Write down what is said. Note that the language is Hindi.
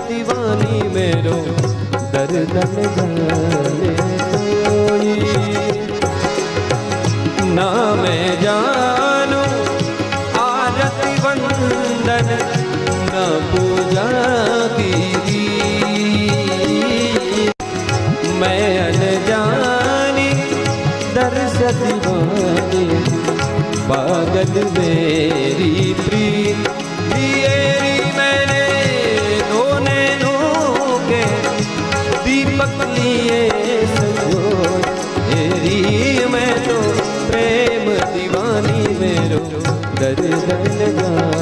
दीवानी मेरो दर्दन जाने कोई। ना मैं जानू आरती वंदन न पूजा की, मैं अनजानी दर्श दीवानी पागल मेरी प्रीत दिएरी मैंने दो नैनों के दीपक लिए संजो तेरी। मैं तो प्रेम दीवानी मेरो दर्दन जाने।